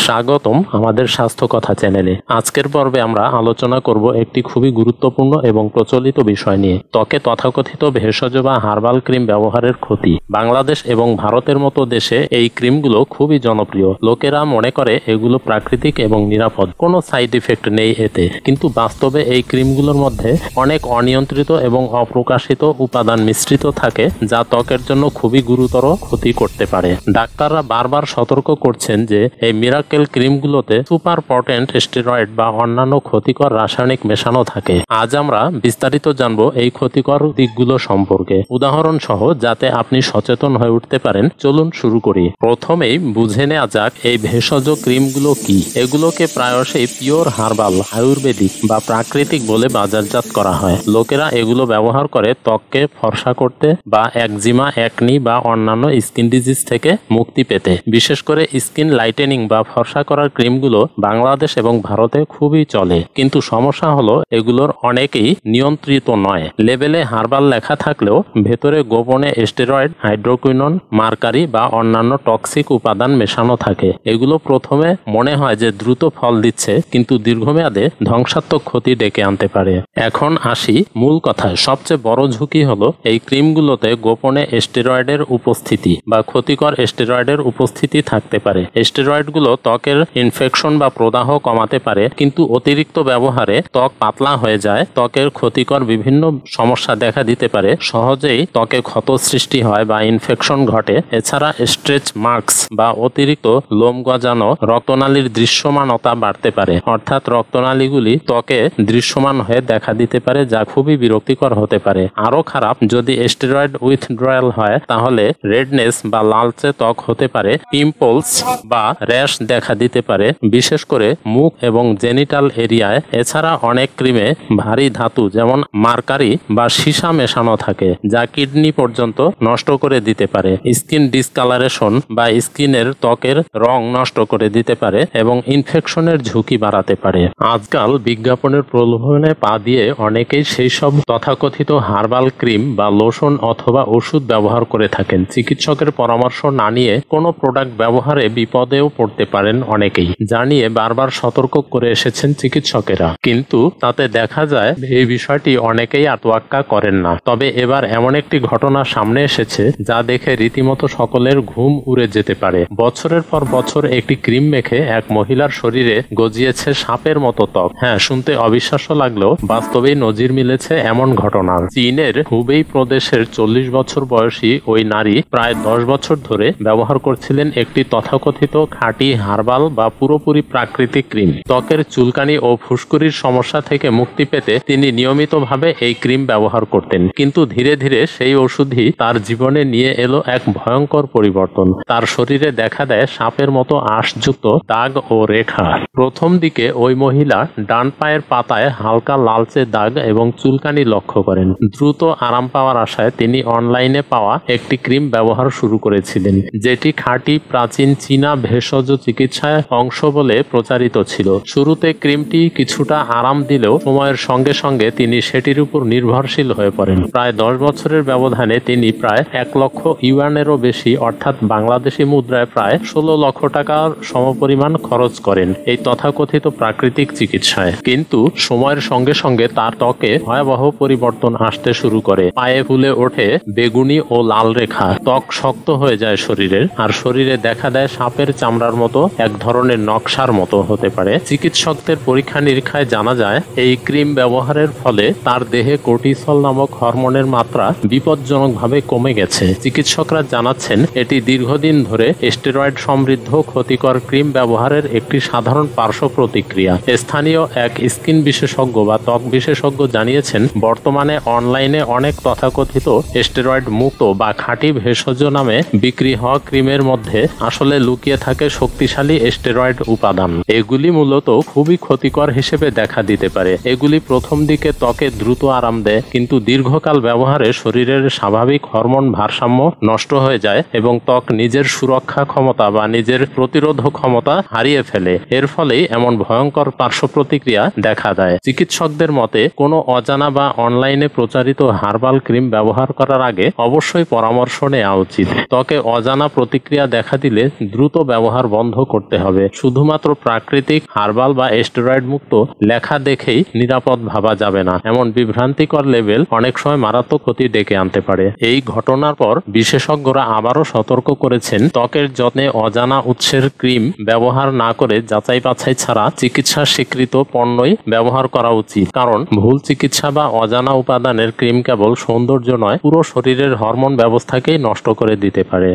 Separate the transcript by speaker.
Speaker 1: স্বাগতম আমাদের স্বাস্থ্য কথা চ্যানেলে। আজকের পর্বে আমরা আলোচনা করব একটি খুবই গুরুত্বপূর্ণ এবং প্রচলিত বিষয় নিয়ে, ত্বকে তথাকথিত ভেষজ বা হার্বাল ক্রিম ব্যবহারের ক্ষতি। বাংলাদেশ এবং ভারতের মতো দেশে এই ক্রিমগুলো খুবই জনপ্রিয়। লোকেরা মনে করে এগুলো প্রাকৃতিক এবং নিরাপদ, কোনো সাইড ইফেক্ট নেই এতে। কিন্তু বাস্তবে এই ক্রিমগুলোর মধ্যে অনেক অনিয়ন্ত্রিত এবং অপ্রকাশিত উপাদান মিশ্রিত থাকে, যা ত্বকের জন্য খুবই গুরুতর ক্ষতি করতে পারে। ডাক্তাররা বারবার সতর্ক করছেন যে এই মিরাকেল ক্রিমগুলোতে সুপার পটেন্ট স্টেরয়েড বা অন্যান্য ক্ষতিকর রাসায়নিক মেশানো থাকে। আজ আমরা বিস্তারিত জানবো এই ক্ষতিকর দিকগুলো সম্পর্কে, উদাহরণ সহ, যাতে আপনি সচেতন হয়ে উঠতে পারেন। চলুন শুরু করি। প্রথমেই বুঝে নেওয়া যাক এই ভেষজ ক্রিমগুলো কি। এগুলোকে প্রায়শই পিওর হার্বাল, আয়ুর্বেদিক বা প্রাকৃতিক বলে বাজারজাত করা হয়। লোকেরা এগুলো ব্যবহার করে ত্বককে ফর্সা করতে বা একজিমা, একনি বা অন্যান্য স্কিন ডিজিজ থেকে মুক্তি পেতে। বিশেষ করে স্কিন লাইটেনিং বা ফর্সা করার ক্রিমগুলো বাংলাদেশ এবং ভারতে খুবই চলে। কিন্তু সমস্যা হলো এগুলোর অনেকেই নিয়ন্ত্রিত নয়। লেবেলে হার্বাল লেখা থাকলেও ভেতরে গোপনে স্টেরয়েড, হাইড্রোকুইনন, মার্কারি বা অন্যান্য টক্সিক উপাদান মেশানো থাকে। এগুলো প্রথমে মনে হয় যে দ্রুত ফল দিচ্ছে, কিন্তু দীর্ঘমেয়াদে ধ্বংসাত্মক ক্ষতি ডেকে আনতে পারে। এখন আসি মূল কথায়। সবচেয়ে বড় ঝুঁকি হলো এই ক্রিমগুলোতে গোপনে স্টেরয়েডের উপস্থিতি বা ক্ষতিকর স্টেরয়েডের উপস্থিতি থাকতে পারে। স্টেরয়েডগুলো ত্বকের ইনফেকশন বা প্রদাহ কমাতে পারে, কিন্তু অতিরিক্ত ব্যবহারে ত্বক পাতলা হয়ে যায়, ত্বকের ক্ষতিকর বিভিন্ন সমস্যা দেখা দিতে পারে, সহজেই ত্বকে ক্ষত সৃষ্টি হয় বা ইনফেকশন ঘটে। এছাড়া স্ট্রেচ মার্কস বা অতিরিক্ত লোম গজানো, রক্তনালীর দৃশ্যমানতা বাড়তে পারে, অর্থাৎ রক্তনালীগুলি ত্বকে দৃশ্যমান হয়ে দেখা দিতে পারে, যা খুবই বিরক্তিকর হতে পারে। আরও খারাপ, যদি স্টেরয়েড উইথড্রয়াল হয় তাহলে রেডনেস বা লালচে ত্বক হতে পারে, পিম্পলস বা র্যাশ দেখা দিতে পারে, বিশেষ করে মুখ এবং জেনিটাল এরিয়ায়। এছাড়া অনেক ক্রিমে ভারী ধাতু যেমন মার্কারি বা সীসা মেশানো থাকে, যা কিডনি পর্যন্ত নষ্ট করে দিতে পারে। স্কিন ডিসকালারেশন বা স্কিনের ত্বকের রং নষ্ট করে দিতে পারে এবং ইনফেকশনের ঝুঁকি বাড়াতে পারে। আজকাল বিজ্ঞাপনের প্রলোভনে পা দিয়ে অনেকেই সেই সব তথাকথিত হার্বাল ক্রিম বা লোশন অথবা ওষুধ ব্যবহার করে থাকেন। চিকিৎসকের পরামর্শ না নিয়ে কোনো প্রোডাক্ট ব্যবহারে বিপদেও পড়তে পারেন অনেকেই, জানিয়ে বারবার সতর্ক করে এসেছেন চিকিৎসকেরা। কিন্তু তাতে দেখা যায় এই বিষয়টি অনেকেই আতোয়াক্কা করেন না। তবে এবার এমন একটি ঘটনা সামনে এসেছে যা দেখে রীতিমতো সকলের ঘুম উড়ে যেতে পারে। বছরের পর বছর একটি ক্রিম মেখে এক মহিলার শরীরে গজিয়েছে সাপের মতো ত্বক। হ্যাঁ, শুনতে অবিশ্বাস্য লাগলেও বাস্তবেই নজির মিলেছে এমন ঘটনার। চীনের হুবেই প্রদেশের 40 বছর বয়সী ওই নারী প্রায় 10 বছর ধরে ব্যবহার করছিলেন একটি তথাকথিত খাঁটি হার্বাল বা পুরোপুরি প্রাকৃতিক ক্রিম। ত্বকের চুলকানি ও ফুসকুড়ির সমস্যা থেকে মুক্তি পেতে তিনি নিয়মিতভাবে এই ক্রিম ব্যবহার করতেন। কিন্তু ধীরে ধীরে সেই ওষুধই তার জীবনে নিয়ে এলো এক ভয়ঙ্কর পরিবর্তন। তার শরীরে দেখা দেয় সাপের মতো আঁশযুক্ত দাগ ও রেখা। প্রথম দিকে ওই মহিলা ডান পায়ের পাতায় হালকা লালচে দাগ এবং চুলকানি লক্ষ্য করেন। দ্রুত আরাম পাওয়ার আশায় তিনি অনলাইনে পাওয়া একটি ক্রিম ব্যবহার শুরু করেছিলেন, যেটি খাঁটি প্রাচীন চীনা ভেষজ চিকিৎসায় অংশ বলে প্রচারিত ছিল। শুরুতে ক্রিমটি কিছুটা আরাম দিলেও সময়ের সঙ্গে সঙ্গে তিনি সেটির উপর নির্ভরশীল হয়ে পড়েন। প্রায় 10 বছরের ব্যবধানে তিনি প্রায় 1 লক্ষ ইউয়ানেরও বেশি, অর্থাৎ বাংলাদেশি মুদ্রায় প্রায় 16 লক্ষ টাকার সমপরিমাণ খরচ করেন এই তথাকথিত প্রাকৃতিক চিকিৎসায়। কিন্তু সময়ের সঙ্গে সঙ্গে তার ত্বকে ভয়াবহ পরিবর্তন আসতে শুরু করে। পায়ে ফুলে ওঠে বেগুনি ও লাল রেখা, ত্বক শক্ত হয়ে যায় শরীরের, আর শরীরে দেখা দেয় সাপের চামড়ার মতো এক ধরনের নকশার মতো হতে পারে। চিকিৎসকদের পরীক্ষা নিরীক্ষায় জানা যায় এই ক্রিম ব্যবহারের ফলে তার দেহে কর্টিসল নামক হরমোনের মাত্রা বিপজ্জনকভাবে কমে গেছে। চিকিৎসকরা জানাচ্ছেন এটি দীর্ঘদিন ধরে স্টেরয়েড সমৃদ্ধ ক্ষতিকর ক্রিম ব্যবহারের একটি সাধারণ পার্শ্ব প্রতিক্রিয়া। স্থানীয় এক স্কিন বিশেষজ্ঞ বা ত্বক বিশেষজ্ঞ জানিয়েছেন বর্তমানে অনলাইনে অনেক তথাকথিত স্টেরয়েড মুক্ত বা খাঁটি ভেষজ নামে বিক্রি হওয়া ক্রিমের মধ্যে আসলে লুকিয়ে থাকে শক্তিশালী স্টেরয়েড উপাদান। এগুলি মূলত খুবই ক্ষতিকর হিসেবে দেখা দিতে পারে। এগুলি প্রথম দিকে ত্বকে দ্রুত আরাম দেয়, কিন্তু দীর্ঘকাল ব্যবহারে শরীরের স্বাভাবিক হরমোন ভারসাম্য নষ্ট হয়ে যায় এবং ত্বক নিজের সুরক্ষা ক্ষমতা বা নিজের প্রতিরোধ ক্ষমতা হারিয়ে ফেলে। এর ফলেই এমন ভয়ঙ্কর পার্শ্ব প্রতিক্রিয়া দেখা দেয়। চিকিৎসকদের মতে কোনো অজানা বা অনলাইনে প্রচারিত হার্বাল ক্রিম ব্যবহার করার আগে অবশ্যই পরামর্শ নেওয়া উচিত। ত্বকে অজানা প্রতিক্রিয়া দেখা দিলে দ্রুত ব্যবহার বন্ধ করতে করতে হবে। শুধুমাত্র প্রাকৃতিক, হার্বাল বা স্টেরয়েড মুক্ত লেখা দেখেই নিরাপদ ভাবা যাবে না। এমন বিভ্রান্তিকর লেবেল অনেক সময় মারাত্মক ক্ষতি ডেকে আনতে পারে। এই ঘটনার পর বিশেষজ্ঞরা আবারও সতর্ক করেছেন, ত্বকের যত্নে অজানা উৎসের ক্রিম ব্যবহার না করে যাচাই বাছাই ছাড়া চিকিৎসা স্বীকৃত পণ্যই ব্যবহার করা উচিত। কারণ ভুল চিকিৎসা বা অজানা উপাদানের ক্রিম কেবল সৌন্দর্য নয়, পুরো শরীরের হরমোন ব্যবস্থাকেই নষ্ট করে দিতে পারে।